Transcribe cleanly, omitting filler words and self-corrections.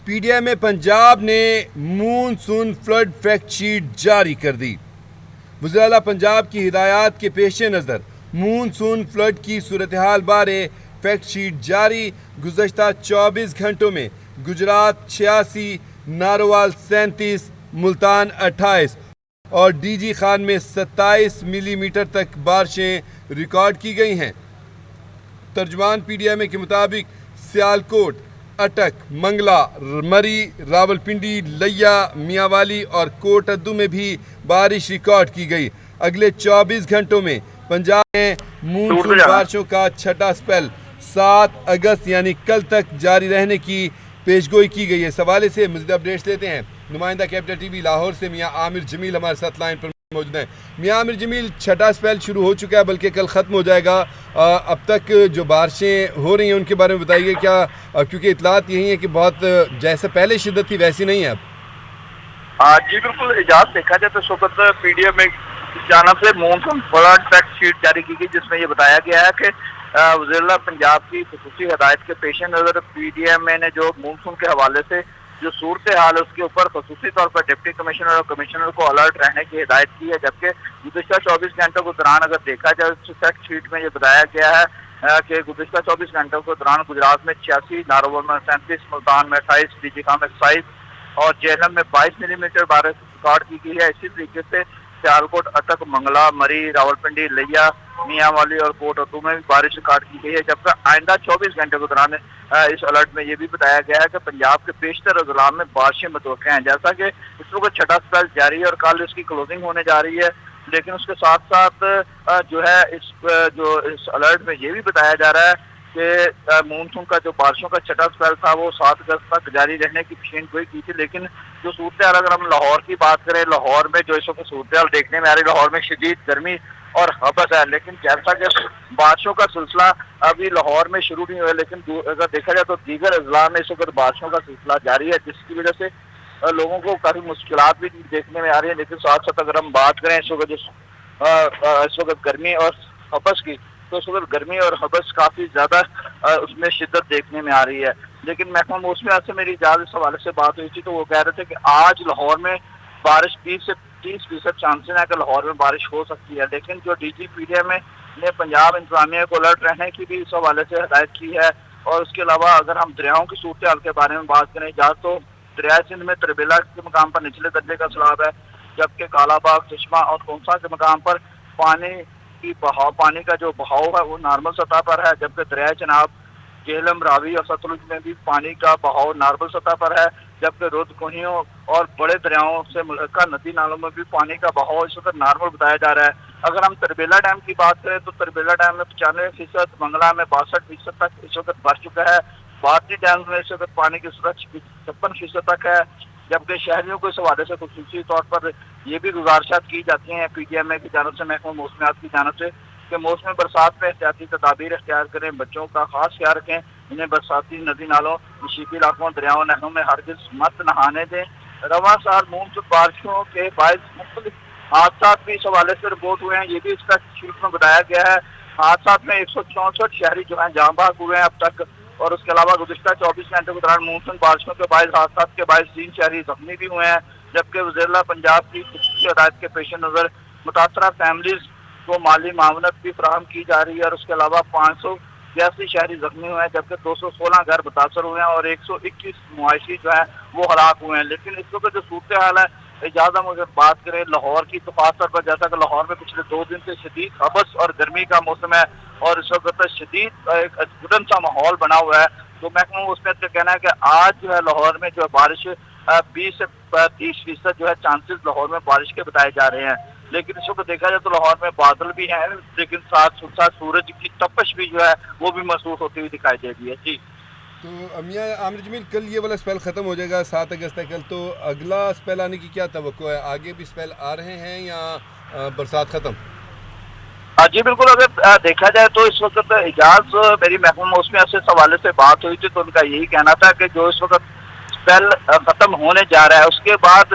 پی D M Punjab نے monsoon flood fact sheet جاری کر دی۔ وزیر اعلیٰ پنجاب کی ہدایات کے پیش نظر مونسون فلڈ کی صورتحال بارے فیکٹ شیٹ جاری۔ گزشتہ 24 گھنٹوں میں گجرات 86، ناروال 37، ملتان 28 اور ڈی جی خان میں 27 ملی میٹر تک بارشیں ریکارڈ کی گئی ہیں۔ ترجمان پی ڈی ایم کے مطابق سیالکوٹ، اٹک، منگلا، مری، راولپنڈی، لیا، میاں والی اور کوٹ ادو میں بھی بارش ریکارڈ کی گئی۔ اگلے 24 گھنٹوں میں پنجاب میں مونسون بارشوں کا چھٹا سپیل 7 اگست یعنی کل تک جاری رہنے کی پیشگوئی کی گئی ہے۔ اس حوالے سے مزید اپڈیٹس لیتے ہیں نمائندہ کیپٹل ٹی وی لاہور سے میاں عامر جمیل ہمارے ساتھ لائن پر موجود ہیں۔ میاں عامر جمیل، چھٹا سپیل شروع ہو چکا ہے بلکہ کل ختم ہو جائے گا۔ اب تک جو بارشیں ہو رہی ہیں ان کے بارے میں بتائیے کیا، کیونکہ اطلاعات یہی ہیں کہ بہت جیسے پہلے شدت تھی ویسی نہیں ہے اب۔ جی بالکل اجازت دیکھا جائے تو اس وقت پی ڈی ایم کی جانب سے مونسون فلڈ فیکٹ شیٹ جاری کی گئی، جس میں یہ بتایا گیا ہے کہ وزیر اعلیٰ پنجاب کی خصوصی ہدایت کے پیش نظر پی ڈی ایم نے جو مونسون کے حوالے سے جو صورتحال ہے اس کے اوپر خصوصی طور پر ڈپٹی کمشنر اور کمشنر کو الرٹ رہنے کی ہدایت کی ہے، جبکہ گزشتہ 24 گھنٹوں کے دوران اگر دیکھا جائے اس فیکٹ شیٹ میں یہ بتایا گیا ہے کہ گزشتہ 24 گھنٹوں کے دوران گجرات میں 86، ناروول میں 37، ملتان میں 28، ڈی جی خان میں 27 اور جہلم میں 22 ملی میٹر بارش ریکارڈ کی گئی ہے۔ اسی طریقے سے سیالکوٹ، اٹک، منگلا، مری، راولپنڈی، لیا، میاں والی اور کوٹ ادو میں بھی بارش ریکارڈ کی گئی ہے، جبکہ آئندہ 24 گھنٹے کے دوران اس الرٹ میں یہ بھی بتایا گیا ہے کہ پنجاب کے بیشتر اضلاع میں بارشیں متوقع ہیں۔ جیسا کہ اس وقت چھٹا سپیل جاری ہے اور کل اس کی کلوزنگ ہونے جا رہی ہے، لیکن اس کے ساتھ ساتھ جو ہے اس الرٹ میں یہ بھی بتایا جا رہا ہے کہ مونسون کا جو بارشوں کا چھٹا سپیل تھا وہ 7 اگست تک جاری رہنے کی پیشین گوئی کی تھی، لیکن جو صورتحال اگر ہم لاہور کی بات کریں، لاہور میں جو اس وقت صورتحال دیکھنے میں آ رہی ہے، لاہور میں شدید گرمی اور حبس ہے، لیکن جیسا کہ بارشوں کا سلسلہ ابھی لاہور میں شروع نہیں ہوا، لیکن اگر دیکھا جائے تو دیگر اضلاع میں اس وقت بارشوں کا سلسلہ جاری ہے، جس کی وجہ سے لوگوں کو کافی مشکلات بھی دیکھنے میں آ رہی ہیں۔ لیکن ساتھ ساتھ اگر ہم بات کریں اس وقت گرمی اور حبس کی، تو اس وقت گرمی اور حبس کافی زیادہ اس میں شدت دیکھنے میں آ رہی ہے۔ لیکن محکمہ موسمیات سے میری اجازت اس حوالے سے بات ہوئی تھی تو وہ کہہ رہے تھے کہ آج لاہور میں بارش 20 سے 30% چانسز ہے کہ لاہور میں بارش ہو سکتی ہے، لیکن جو D G P D M نے پنجاب انتظامیہ کو الرٹ رہنے کی بھی اس حوالے سے ہدایت کی ہے۔ اور اس کے علاوہ اگر ہم دریاؤں کی صورتحال کے بارے میں بات کریں جہاں تو دریائے سندھ میں تربیلا کے مقام پر نچلے درجے کا سیلاب ہے، جبکہ کالا باغ، چشمہ اور کونسا کے مقام پر پانی کا جو بہاؤ ہے وہ نارمل سطح پر ہے، جبکہ دریائے چناب، جہلم، راوی اور ستلج میں بھی پانی کا بہاؤ نارمل سطح پر ہے، جبکہ رود کوہیوں اور بڑے دریاؤں سے ملحقہ ندی نالوں میں بھی پانی کا بہاؤ اس وقت نارمل بتایا جا رہا ہے۔ اگر ہم تربیلا ڈیم کی بات کریں تو تربیلا ڈیم میں 95%، منگلا میں 62% تک اس وقت بڑھ چکا ہے، بھارتی ڈیم میں اس وقت پانی کی سطح 56% تک ہے، جبکہ شہریوں کو اس حوالے سے خصوصی طور پر یہ بھی گزارشات کی جاتی ہیں پی ڈی ایم کی جانب سے، محکمہ موسمیات کی جانب سے، کہ موسم برسات میں احتیاطی تدابیر اختیار کریں، بچوں کا خاص خیال رکھیں، انہیں برساتی ندی نالوں، نشیبی علاقوں، دریاؤں، نہروں میں ہرگز مت نہانے دیں۔ رواں سال مونسون بارشوں کے باعث مختلف حادثات بھی اس حوالے سے رپورٹ ہوئے ہیں، یہ بھی اس کا شیٹ میں بتایا گیا ہے۔ حادثات میں 164 شہری جو ہیں جاں بحق ہوئے ہیں اب تک، اور اس کے علاوہ گزشتہ 24 گھنٹوں کے دوران مونسون بارشوں کے باعث حادثات کے باعث 3 شہری زخمی بھی ہوئے ہیں، جبکہ وزیر اعلیٰ پنجاب کی خصوصی ہدایت کے پیش نظر متاثرہ فیملیز کو مالی معاونت بھی فراہم کی جا رہی ہے، اور اس کے علاوہ 582 شہری زخمی ہوئے ہیں، جبکہ 216 گھر متاثر ہوئے ہیں اور 121 معاشی جو ہیں وہ ہلاک ہوئے ہیں۔ لیکن اس وقت جو صورتحال ہے، اجازت ہم اگر بات کریں لاہور کی تو خاص طور پر جیسا کہ لاہور میں پچھلے 2 دن سے شدید حبس اور گرمی کا موسم ہے اور اس وقت شدید ایک گدن سا ماحول بنا ہوا ہے، تو محکمہ موسمیات کا کہنا ہے کہ آج جو ہے لاہور میں جو بارش 20 سے 30% جو ہے چانسز لاہور میں بارش کے بتائے جا رہے ہیں۔ لیکن اس وقت دیکھا جائے تو لاہور میں بادل بھی ہیں، لیکن ساتھ ساتھ سورج کی تپش بھی جو ہے وہ بھی محسوس ہوتی ہوئی دکھائی دے رہی ہے۔ جی تو میاں عامر جمیل، کل یہ والا سپیل ختم ہو جائے گا 7 اگست تک، کل تو اگلا سپیل آنے کی کیا توقع ہے؟ آگے بھی سپیل آ رہے ہیں یا برسات ختم؟ جی بالکل، اگر دیکھا جائے تو اس وقت اجاز میری محکمہ موسمیات سے اس حوالے سے بات ہوئی تھی تو ان کا یہی کہنا تھا کہ جو اس وقت سپیل ختم ہونے جا رہا ہے اس کے بعد